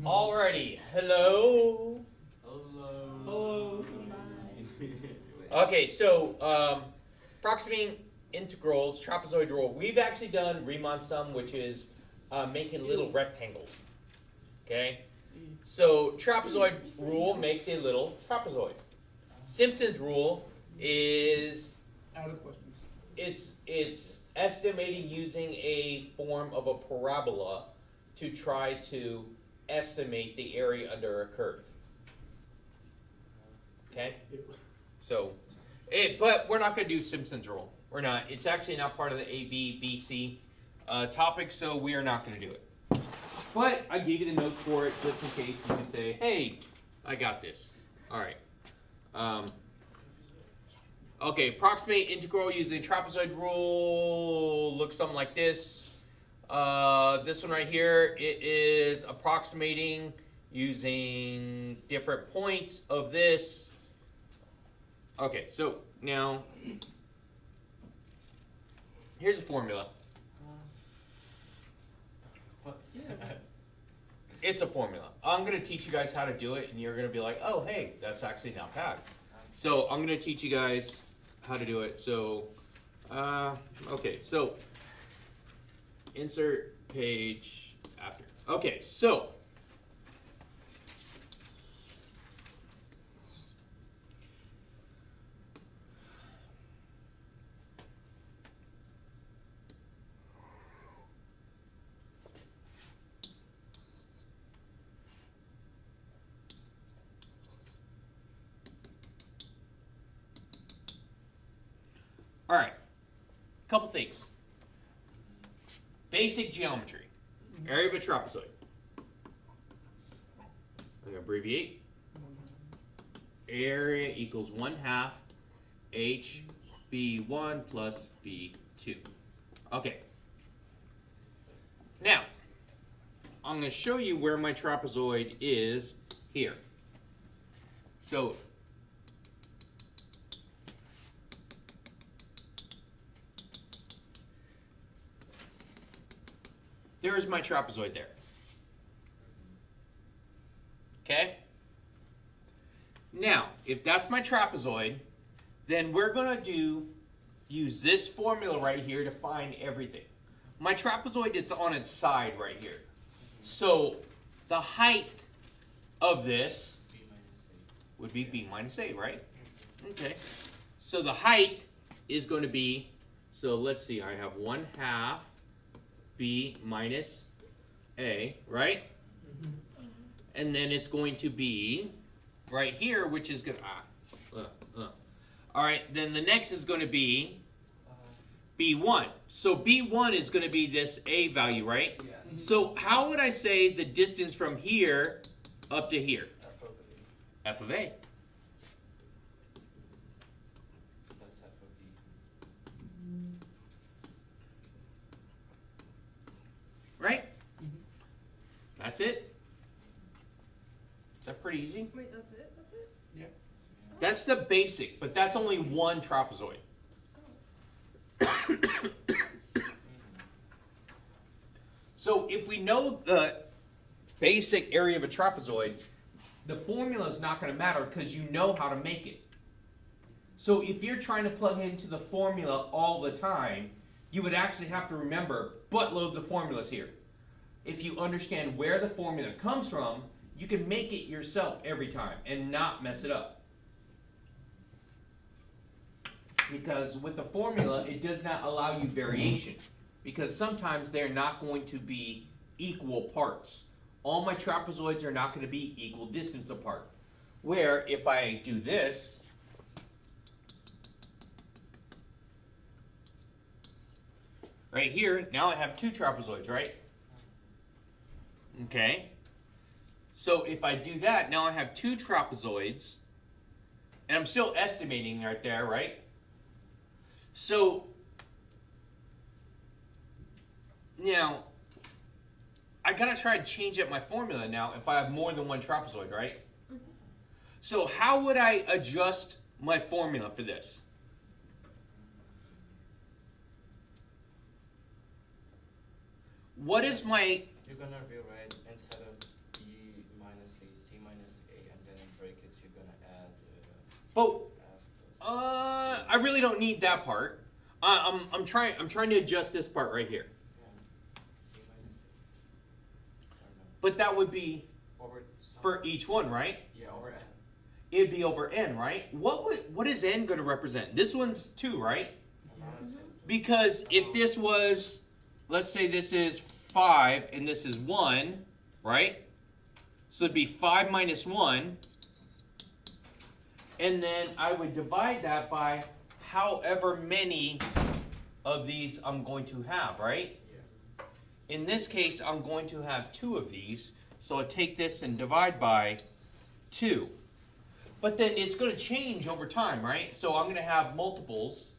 Alrighty, hello. Hello. Okay, so approximating integrals, trapezoid rule. We've actually done Riemann sum, which is making little rectangles. Okay, so trapezoid rule makes a little trapezoid. Simpson's rule is Out of questions. it's estimating using a form of a parabola to try to estimate the area under a curve. Okay? So, but we're not going to do Simpson's rule. We're not. It's actually not part of the ABC topic, so we are not going to do it. But I gave you the notes for it just in case you can say, hey, I got this. All right. Okay, approximate integral using trapezoid rule looks something like this. This one right here, it is approximating using different points of this. Okay, so now here's a formula. What's that? It's a formula. I'm going to teach you guys how to do it, and you're going to be like, oh, hey, that's actually not bad. So I'm going to teach you guys how to do it. So, okay, so insert page after. Okay, so all right, couple things. Basic geometry. Area of a trapezoid. I'm going to abbreviate. Area equals 1/2 HB1 plus B2. Okay. Now, I'm going to show you where my trapezoid is here. So, there's my trapezoid there. Okay? Now, if that's my trapezoid, then we're going to use this formula right here to find everything. My trapezoid is on its side right here. So, the height of this would be B minus A, right? Okay. So, the height is going to be, so let's see, I have 1/2 B minus A, right? And then it's going to be right here, which is going to, all right, then the next is going to be B1. So B1 is going to be this A value, right? Yeah. So how would I say the distance from here up to here? F of A. That's F of B. Right? That's it. Is that pretty easy? Wait, that's it? That's it? Yeah. That's the basic, but that's only one trapezoid. So if we know the basic area of a trapezoid, the formula is not going to matter because you know how to make it. So if you're trying to plug into the formula all the time, you would actually have to remember buttloads of formulas here. If you understand where the formula comes from, you can make it yourself every time and not mess it up. Because with the formula, it does not allow you variation. Because sometimes they're not going to be equal parts. All my trapezoids are not going to be equal distance apart. Where if I do this, right here, now I have two trapezoids, right? Okay. So if I do that, now I have two trapezoids, and I'm still estimating right there, right? So now I gotta try and change up my formula now if I have more than one trapezoid, right? Mm-hmm. So how would I adjust my formula for this? What is my... You're gonna rewrite instead of B brackets, you're gonna add. But Ask I really don't need that part. I'm trying to adjust this part right here. C minus A. Or no. But that would be Over. for each one, right? Yeah, over N. It'd be over n, right? What is n going to represent? This one's 2, right? Because if this was, let's say this is 5 and this is 1, right? So it'd be 5 minus 1. And then I would divide that by however many of these I'm going to have, right? Yeah. In this case, I'm going to have 2 of these. So I take this and divide by 2. But then it's going to change over time, right? So I'm going to have multiples,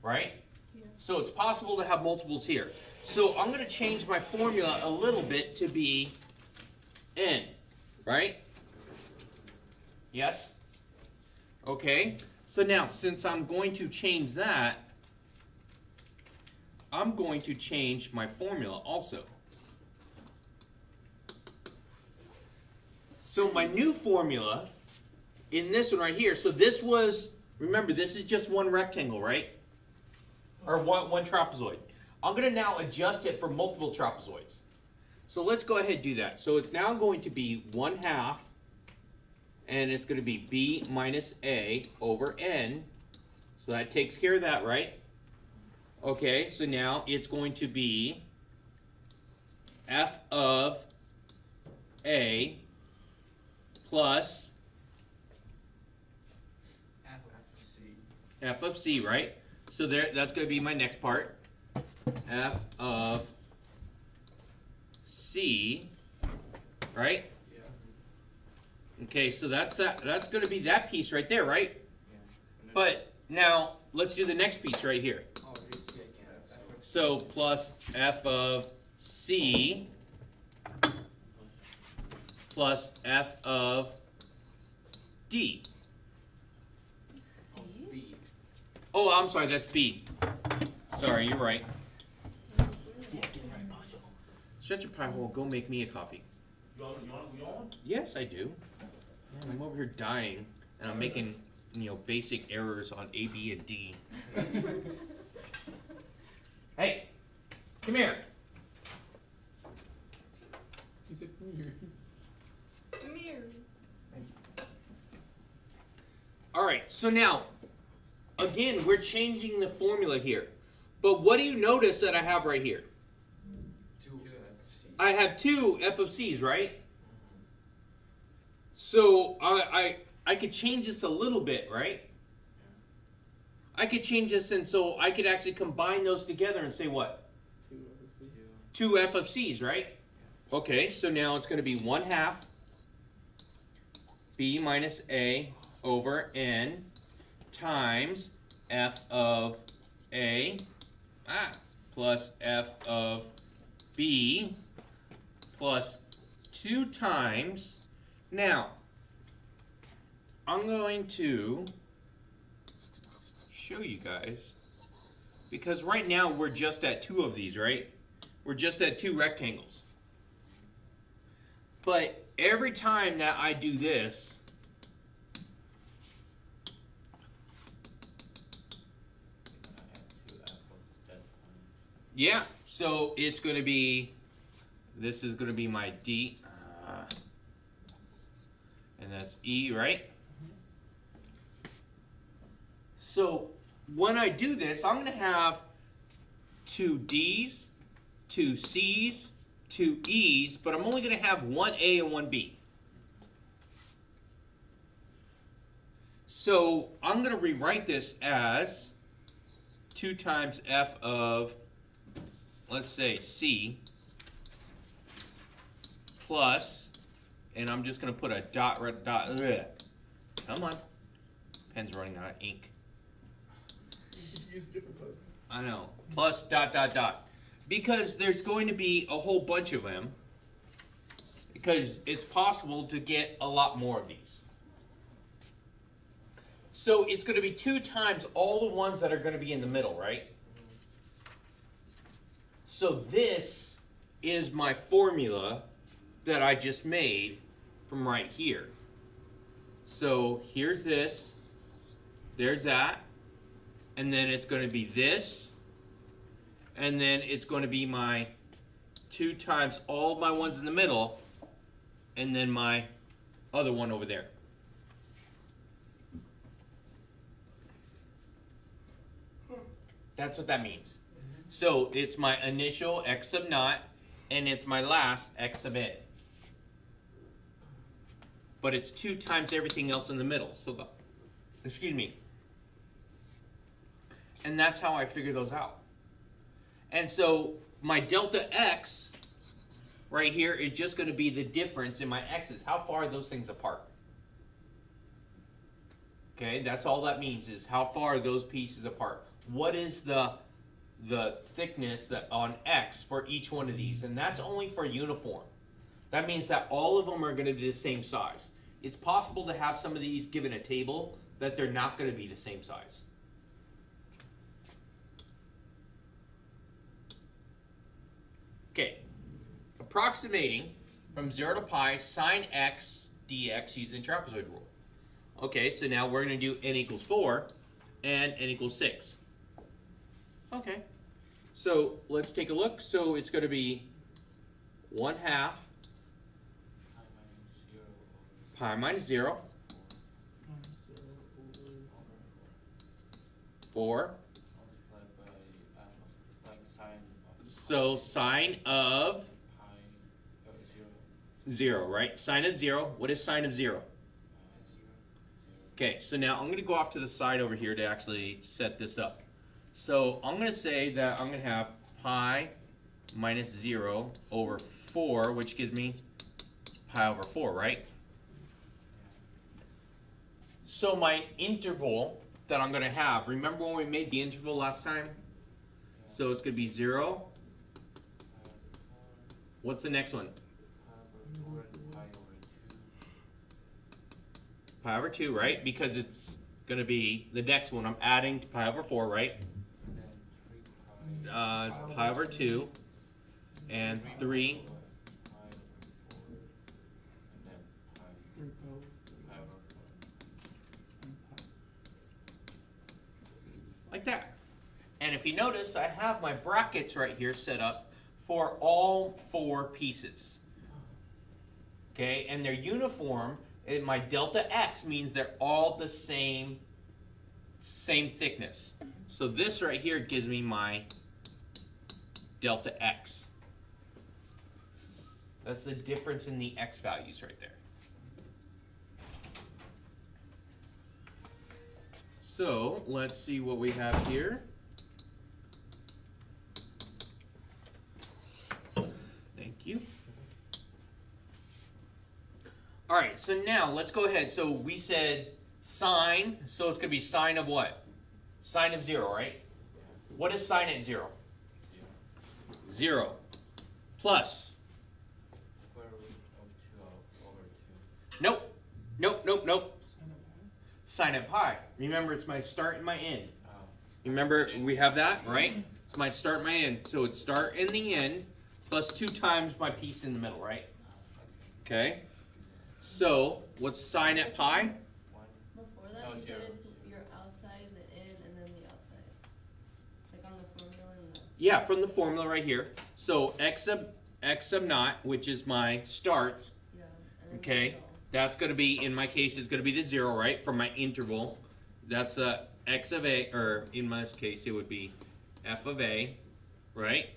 right? Yeah. So it's possible to have multiples here. So I'm going to change my formula a little bit to be n, right? Yes? Okay. So now, since I'm going to change that, I'm going to change my formula also. So my new formula in this one right here, so this was, remember, this is just one rectangle, right? Or one trapezoid. I'm going to now adjust it for multiple trapezoids. So let's go ahead and do that. So it's now going to be 1/2, and it's going to be b minus a over n. So that takes care of that, right? Okay, so now it's going to be f of a plus f of c, right? So that's going to be my next part. F of c, right? Yeah. Okay, so that's going to be that piece right there, right? Yeah. And then- But now let's do the next piece right here. Oh, you see again. So plus f of c plus f of d. B. Oh, I'm sorry, that's b. Sorry, you're right. Yeah, get in my module. Shut your pie hole. Go make me a coffee. You on? Yes, I do. Man, I'm over here dying, and I'm making, basic errors on A, B, and D. Hey, come here. He said, come here. Come here. All right, so now, again, we're changing the formula here. But what do you notice that I have right here? 2 FC. I have 2 f of c's, right? So I could change this a little bit, right? I could change this, and so I could actually combine those together and say what? 2 f of c's, right? Okay, so now it's going to be 1/2 b minus a over n times f of a plus f of b plus 2 times. Now, I'm going to show you guys, because right now we're just at 2 of these, right? We're just at 2 rectangles. But every time that I do this, yeah, so it's going to be, this is going to be my D, and that's E, right? So when I do this, I'm going to have 2 D's, 2 C's, 2 E's, but I'm only going to have 1 A and 1 B. So I'm going to rewrite this as 2 times f of, let's say, C, plus, and I'm just going to put a dot. Come on. Pen's running out of ink. Use a different color. I know. Plus dot. Because there's going to be a whole bunch of them. Because it's possible to get a lot more of these. So it's going to be 2 times all the ones that are going to be in the middle, right? So this is my formula that I just made from right here. So here's this, there's that, and then it's going to be this, and then it's going to be my 2 times all of my ones in the middle, and then my other one over there. That's what that means. So it's my initial x sub naught, and it's my last x sub n. But it's 2 times everything else in the middle. So the, excuse me. And that's how I figure those out. And so my delta x right here is just going to be the difference in my x's. How far are those things apart? Okay, that's all that means, is how far are those pieces apart. What is the thickness that on x for each one of these? And that's only for uniform. That means that all of them are going to be the same size. It's possible to have some of these given a table that they're not going to be the same size. Okay, approximating from 0 to pi sine x dx using trapezoid rule. Okay, so now we're going to do n equals 4 and n equals 6. Okay, so let's take a look. So it's going to be 1/2 pi minus 0, 4. So sine of 0, right? Sine of 0. What is sine of 0? Okay, so now I'm going to go off to the side over here to actually set this up. So I'm going to say that I'm going to have pi minus 0 over 4, which gives me pi over 4, right? So my interval that I'm going to have, remember when we made the interval last time? So it's going to be 0. What's the next one? Pi over 2, right? Because it's going to be the next one. I'm adding to pi over 4, right? It's pi over 2 and 3. Like that. And if you notice, I have my brackets right here set up for all 4 pieces. Okay, and they're uniform. And my delta x means they're all the same thickness. So this right here gives me my delta x. That's the difference in the x values right there. So let's see what we have here. Thank you. All right, so now let's go ahead. So we said sine, so it's going to be sine of what? Sine of 0, right? What is sine at 0? 0 plus. Square root of 2 over 2. Nope. Nope, nope, nope. Sine of pi. Remember, it's my start and my end. Remember, we have that, right? It's my start and my end. So it's start and the end plus 2 times my piece in the middle, right? Okay. So what's sine at pi? Before that, you said it's your outside, the in, and then the outside. Like on the formula and the... Yeah, from the formula right here. So x sub naught, which is my start, Yeah. And then okay, the middle. that's going to be, in my case, is going to be the 0, right, from my interval. That's x of a, or in my case, it would be f of a, right?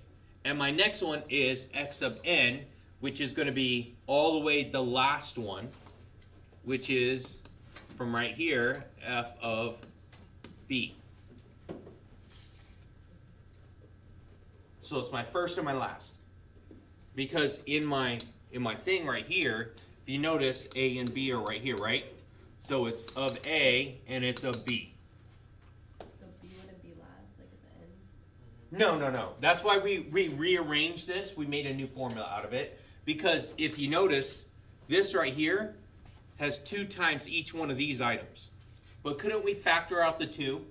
And my next one is x sub n, which is going to be all the way the last one, which is from right here, f of b. So it's my first and my last. Because in my thing right here, if you notice, a and b are right here, right? So it's of a and it's of b. The B wouldn't be last, like at the end. No, no, no. That's why we rearranged this. We made a new formula out of it. Because if you notice, this right here has 2 times each one of these items. But couldn't we factor out the 2?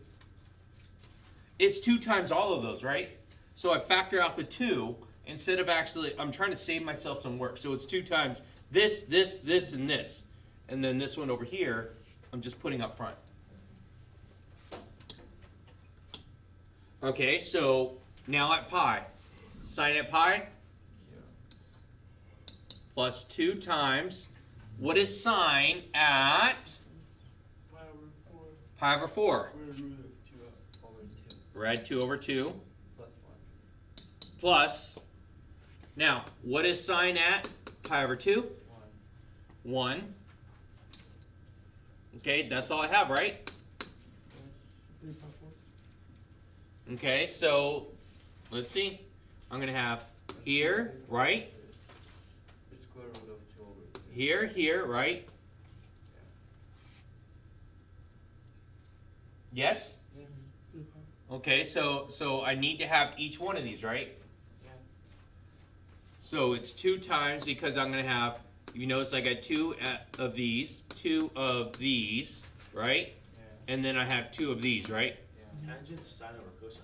It's 2 times all of those, right? So I factor out the 2 instead of actually, I'm trying to save myself some work. So it's 2 times this, this, this, and this. And then this one over here, I'm just putting up front. Okay, so now at pi. Sine at pi? Plus 2 times. What is sine at pi over 4? Rad 2 over 2. Plus, now, what is sine at pi over 2? 1. Okay, that's all I have, right? Okay, so let's see. I'm going to have here, right? Square root of 2 over 2. Here, right? Yes? Okay, so I need to have each one of these, right? Yeah. So it's 2 times, because I'm going to have, you notice I got 2 of these, right? Yeah. And then I have 2 of these, right? Yeah. Tangent's sine over cosine.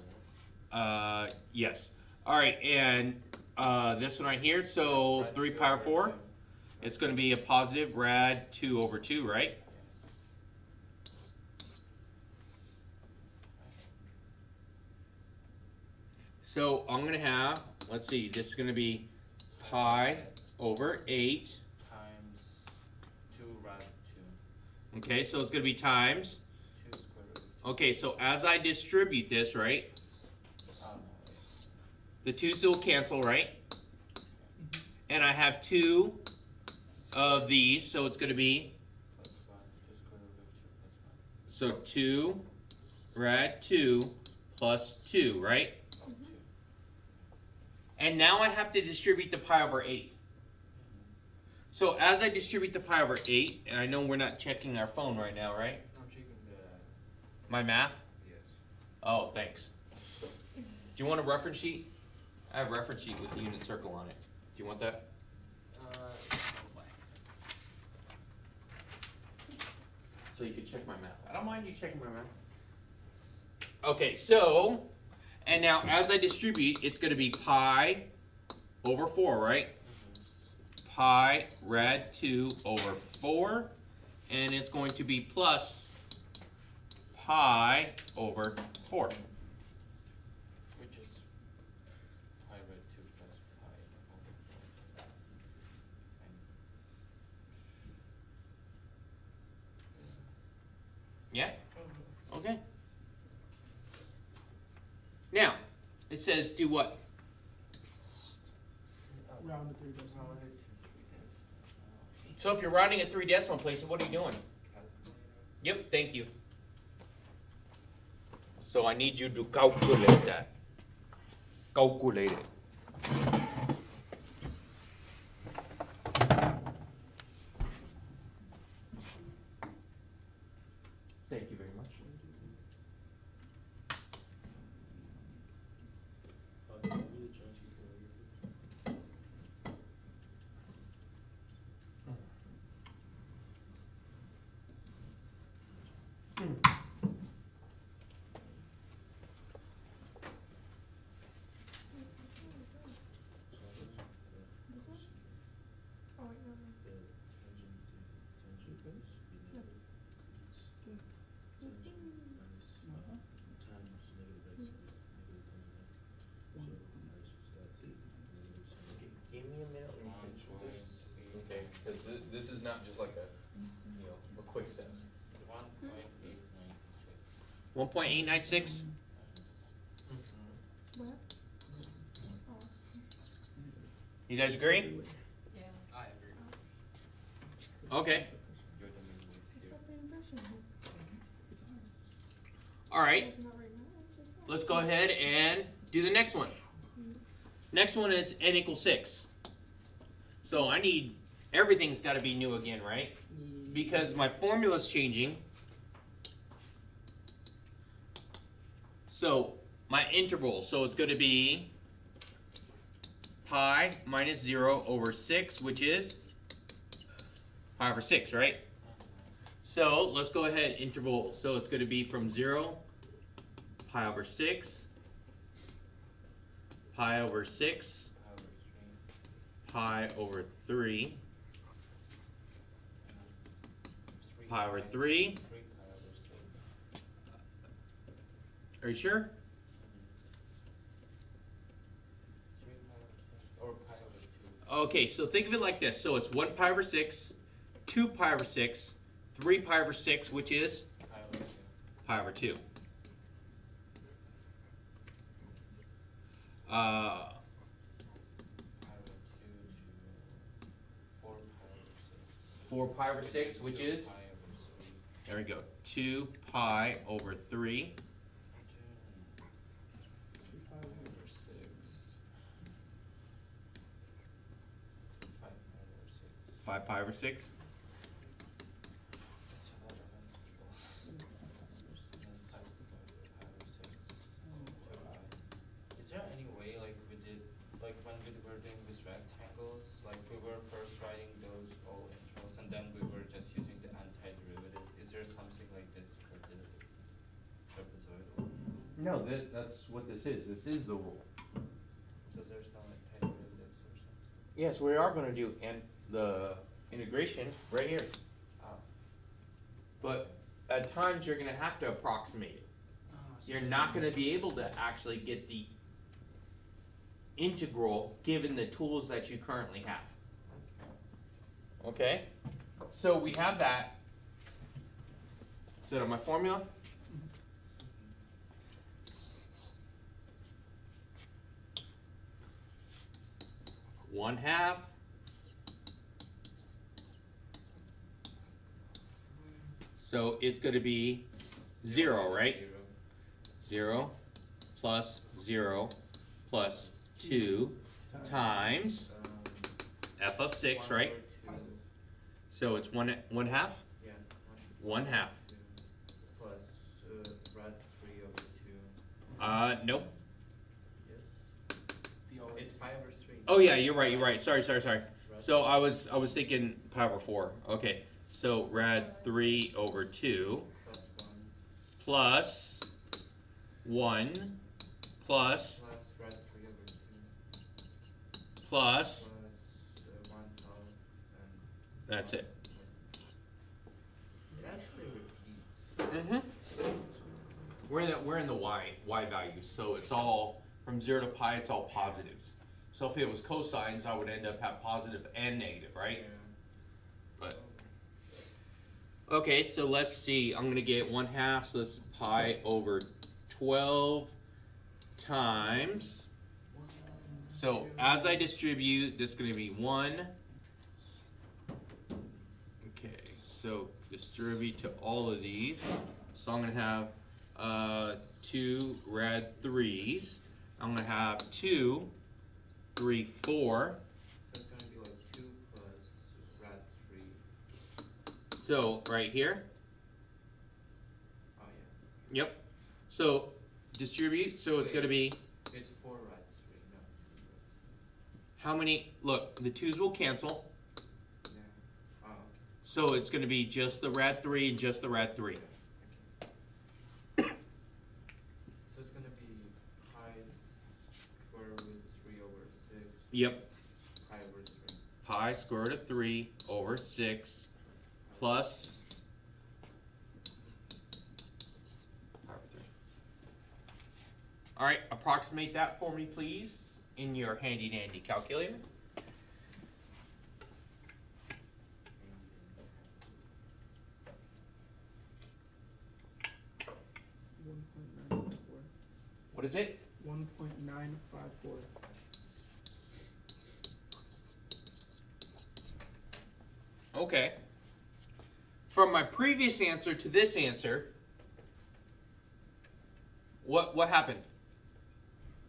Yes. All right, and this one right here, so 3 pi over 4, it's going to be a positive rad 2 over 2, right? So I'm going to have, let's see, this is going to be pi over 8. Times 2 rad 2. Okay, so it's going to be times. 2 square root of 2. Okay, so as I distribute this, right, the 2's will cancel, right? And I have 2 of these, so it's going to be, Plus 1. 2 square root of 2 plus 1. so 2 rad 2 plus 2, right? Of 2. And now I have to distribute the pi over 8. So as I distribute the pi over 8, and I know we're not checking our phone right now, right? I'm checking the. My math? Yes. Oh, thanks. Do you want a reference sheet? I have a reference sheet with the unit circle on it. Do you want that? So you can check my math. I don't mind you checking my math. Okay, so, and now as I distribute, it's going to be pi over 4, right? Pi rad 2 over 4, and it's going to be plus pi over 4. Which is pi rad 2 plus pi over 4. Yeah? Okay. Now, it says do what? Round to 3 decimal. So if you're rounding at 3 decimal places, what are you doing? Yep, thank you. So I need you to calculate that. Calculate it. Thank you very much. Give me a minute when you finish with this. Okay, because this is not just like a, a quick set. 1.896. 1.896. What? You guys agree? Yeah. I agree. Okay. You're the middle It's here. not the impression. All right. Not right now, just now. Let's go ahead and do the next one. Next one is n equals 6. So I need, everything's got to be new again, right? Because my formula's changing. So my interval, so it's going to be pi minus 0 over 6, which is pi over 6, right? So let's go ahead, interval. So it's going to be from 0, pi over 6, pi over 6, pi over 3, pi over 3. 3 pi over 6. Are you sure? 3 pi over 6. Or pi over 2. Okay, so think of it like this. So it's 1 pi over 6, 2 pi over 6, 3 pi over 6, which is Pi over 2. pi over 2. Pi over 2 to 4 pi over 6. 4 pi over 6, which is, Pi over 3. there we go, 2 pi over 3. 2 pi over 6. 5 pi over 6. 5 pi over 6. That's a lot of Is there any way, like we did, like when we were doing these rectangles, like we were first writing those all integrals and then we were just using the antiderivative? Is there something like this for the trapezoid? No, that's what this is. This is the rule. So there's no antiderivatives or something? Yes, we are going to do the integration right here. Oh. But at times you're going to have to approximate it. You're not going to be able to actually get the integral given the tools that you currently have. Okay? So we have that. Is that on my formula? One half. So it's going to be 0, right? 0 plus 0 plus 2 times f of 6, right? So it's one half? Yeah. 1 half. Plus rad 3 over 2. Nope. Yes. It's pi over 3. Oh yeah, you're right. Sorry. So I was thinking pi over 4. Okay. So rad 3 over 2 Plus 1. plus 1 plus Plus rad 3 over 2. plus, Plus 1/12 and that's it. it actually repeats. We're in the y value, so it's all from 0 to pi. It's all positives. So if it was cosines, I would end up have positive and negative, right? Yeah. But okay, so let's see. I'm gonna get 1 half, so that's pi over 12 times. So as I distribute, this is gonna be 1. Okay, so distribute to all of these. So I'm gonna have 2 rad 3s. I'm gonna have 2, 3, 4. So it's going to be like 2 plus rad 3. So right here. Oh yeah. Yep. So distribute. So it's gonna be It's 4 rad 3. No. how many? Look, the 2's will cancel. Yeah. Oh, okay. So it's gonna be just the rad 3 and just the rad 3. Okay. So it's going to be pi square root 3 over 6. Yep. Pi over 3. Pi square root of 3 over 6 plus pi over 3. All right, approximate that for me, please, in your handy dandy calculator. What is it? 1.954. Okay. From my previous answer to this answer, what happened?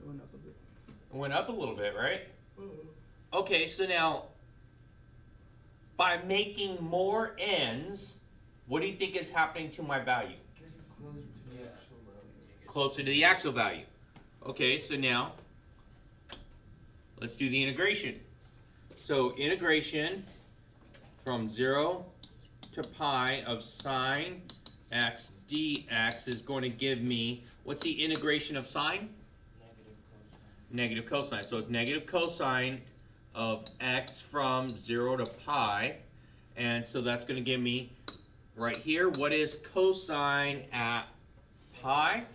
It went up a bit. It went up a little bit, right? Oh. Okay, so now, by making more n's, what do you think is happening to my value? Closer to the actual value. Okay, so now, let's do the integration. So integration from 0 to pi of sine x dx is going to give me, what's the integration of sine? Negative cosine. Negative cosine. So it's negative cosine of x from 0 to pi. And so that's going to give me right here, what is cosine at pi?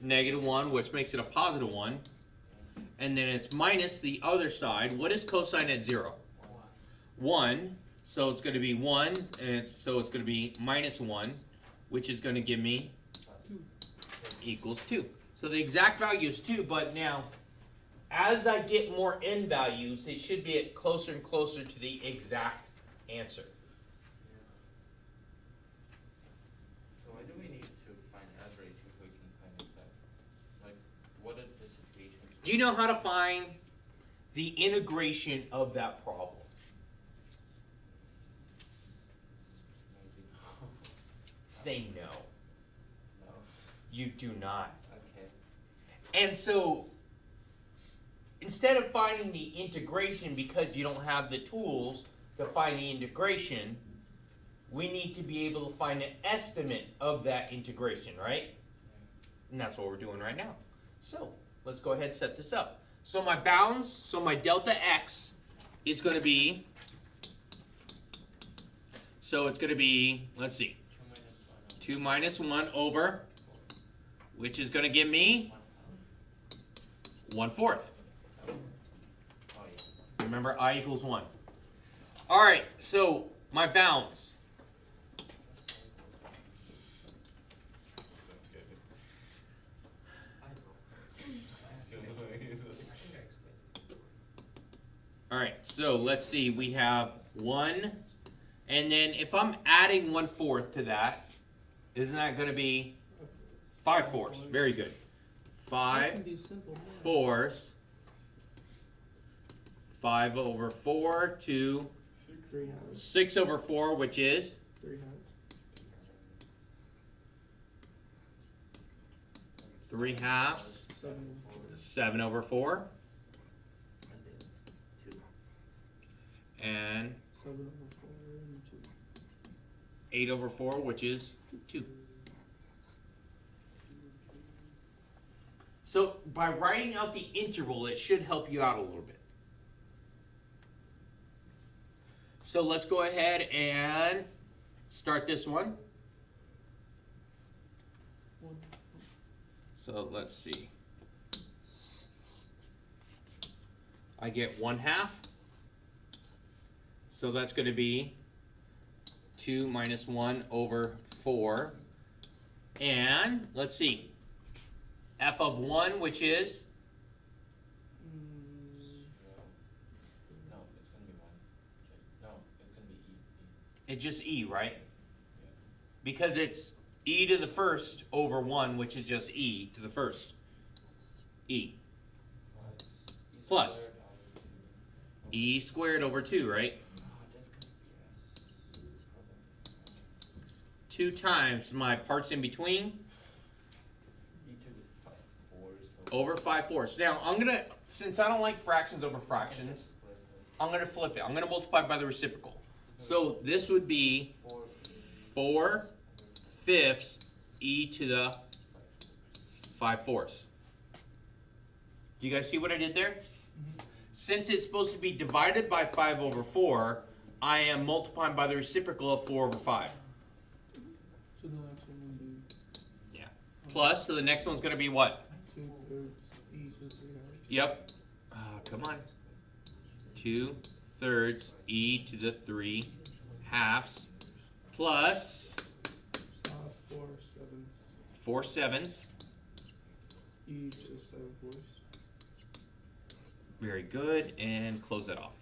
-1, which makes it a positive 1. And then it's minus the other side. What is cosine at 0? 1. So it's going to be 1, and so it's going to be -1, which is going to give me equals 2. So the exact value is 2, but now, as I get more n values, they should be at closer and closer to the exact answer. So why do we need to find average if we can find exact? Like, what are the situations? Do you know how to find the integration of that problem? Maybe. Say no. No. You do not. Okay. And so, instead of finding the integration because you don't have the tools to find the integration, we need to be able to find an estimate of that integration, right? And that's what we're doing right now. So, let's go ahead and set this up. So my bounds, so my delta x is going to be, so it's going to be, let's see, 2 minus 1 over, which is going to give me 1/4. Oh yeah. Remember, I equals 1. All right, so my bounds. All right, so let's see, we have 1, and then if I'm adding 1/4 to that, isn't that going to be 5/4? Very good. That 5 can be simple. 4s. 5 over 4 to 3 halves. 6 over 4, which is 3 halves. 3 halves. 7. 7 over 4. And 7 over 4 and 2. 8 over 4, which is 2. So by writing out the interval, it should help you out a little bit. So let's go ahead and start this one. 1. So let's see. I get 1/2. So that's going to be 2 minus 1 over 4. And let's see. F of 1, which is No, it's gonna be 1. No, it's gonna be E. it's just E, right? Because it's e to the first over 1, which is just e to the first. E. Plus. E squared over 2, right? That's gonna be S. 2 times my parts in between E to the 5/4. over 5/4. Now, I'm going to, since I don't like fractions over fractions, I'm going to flip it. I'm going to multiply by the reciprocal. So this would be 4/5 e to the 5/4. Do you guys see what I did there? Since it's supposed to be divided by 5 over 4, I am multiplying by the reciprocal of 4 over 5. So the next one will be Yeah. Plus, so the next one's going to be what? 2/3 e to 3 halves. Yep. Come on. 2/3 e to the 3 halves plus 4/7 4/7. e to 7/4. Very good. And close that off.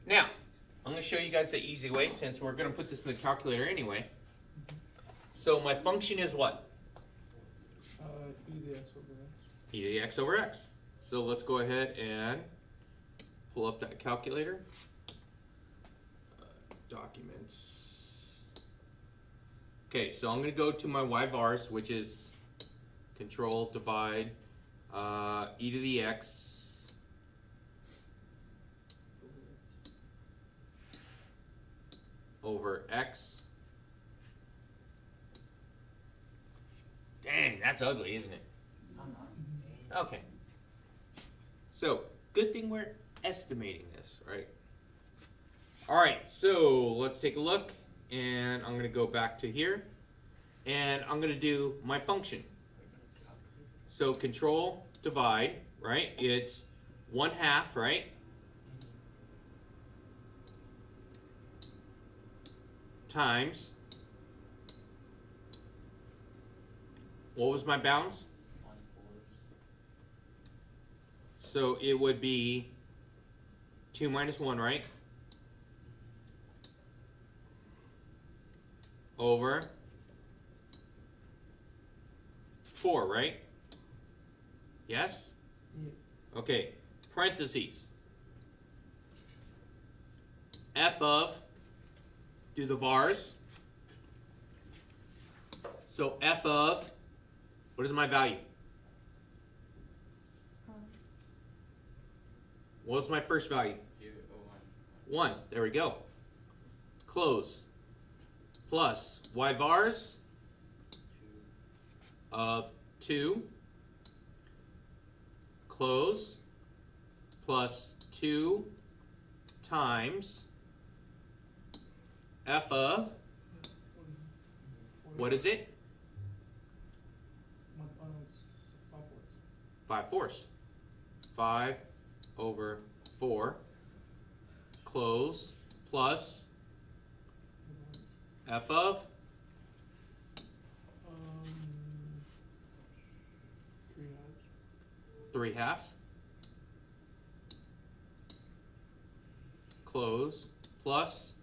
Now, I'm going to show you guys the easy way since we're going to put this in the calculator anyway. So my function is what? E to the x over x. E to the x over x. So let's go ahead and pull up that calculator. Documents. Okay, so I'm going to go to my y-vars, which is control, divide, e to the x over x. Dang, that's ugly, isn't it? Okay. So good thing we're estimating this, right? All right, so let's take a look, and I'm gonna go back to here, and I'm gonna do my function. So control divide, right? It's 1/2, right? Times, what was my bounds? 1/4. So it would be 2 minus 1, right? Over 4, right? Yes? Yeah. Okay, parentheses. F of, do the vars. So F of, what is my value? What was my first value? 1. There we go. Close. Plus y vars 2. of 2. Close. Plus 2 times f of, what is it? 5/4. 5 over 4. Close. Plus f of 3/2. Close. Plus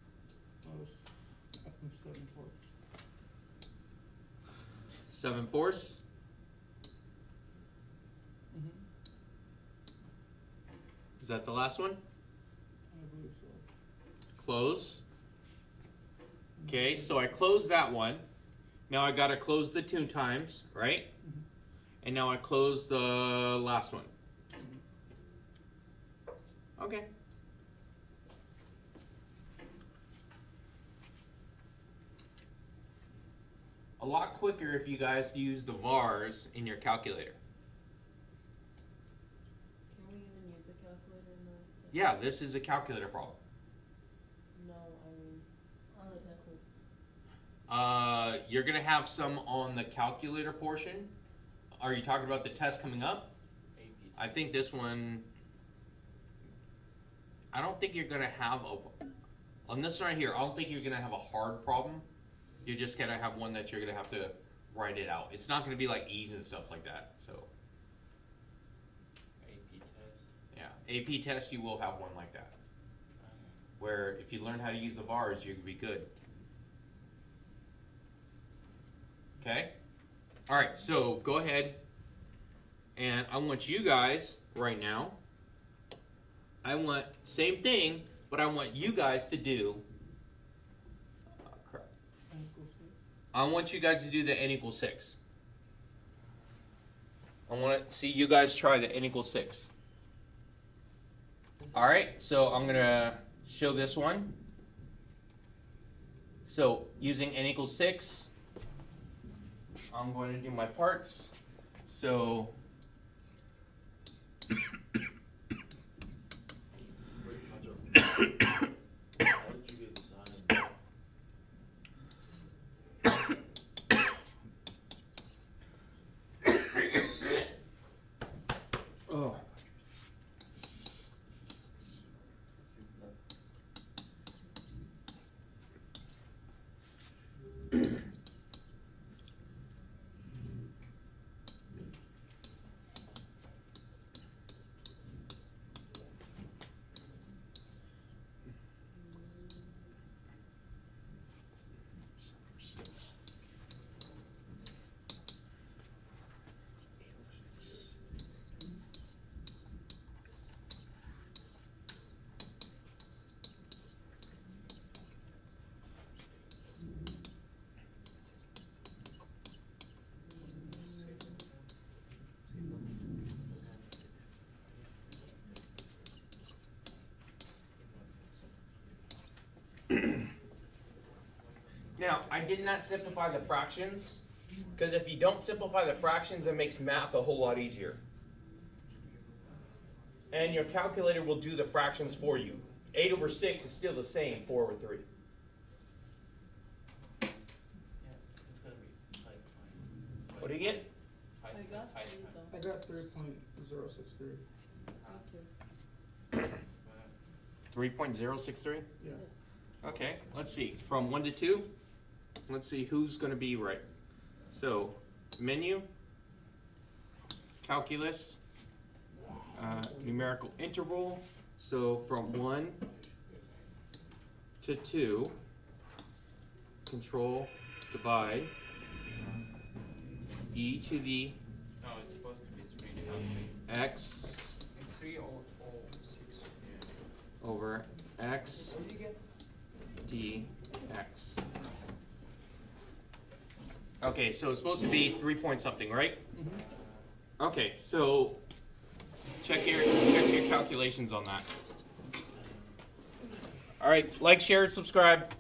F of 7/4. 7/4. Is that the last one? I believe so. Close. Okay, so I closed that one. Now I gotta close the 2 times, right? And now I close the last one. Okay. A lot quicker if you guys use the vars in your calculator. Can we even use the calculator in the? Yeah, this is a calculator problem. No, I mean, on the test. You're gonna have some on the calculator portion. Are you talking about the test coming up? AP. I think this one, I don't think you're gonna have on this one right here, I don't think you're gonna have a hard problem. You're just gonna have one that you're gonna have to write it out. It's not gonna be like E's and stuff like that, so. AP test. Yeah, AP test, you will have one like that. Where if you learn how to use the vars, you're gonna be good. Okay? Alright, so go ahead, and I want you guys right now, I want, same thing, but I want you guys to do, crap. I want you guys to do the n equals 6. I want to see you guys try the n equals 6. Alright, so I'm going to show this one. So using n equals 6, I'm going to do my parts. So How did you get Sine? oh. Now, I did not simplify the fractions, because if you don't simplify the fractions, it makes math a whole lot easier. and your calculator will do the fractions for you. 8 over 6 is still the same, 4 over 3. Yeah, it's gonna be like fine. What do you get? I got three though. I got 3.063. Me too. 3.063? Yeah. Okay, let's see. From 1 to 2, let's see who's going to be right. So, menu, calculus, numerical interval. So, from 1 to 2, control, divide, e to the No, it's supposed to be 3 not 3. x It's 3 or 6. Yeah. over x What do you get? dx. Okay, so it's supposed to be 3 point something, right? Okay, so check your calculations on that. All right, like, share, and subscribe.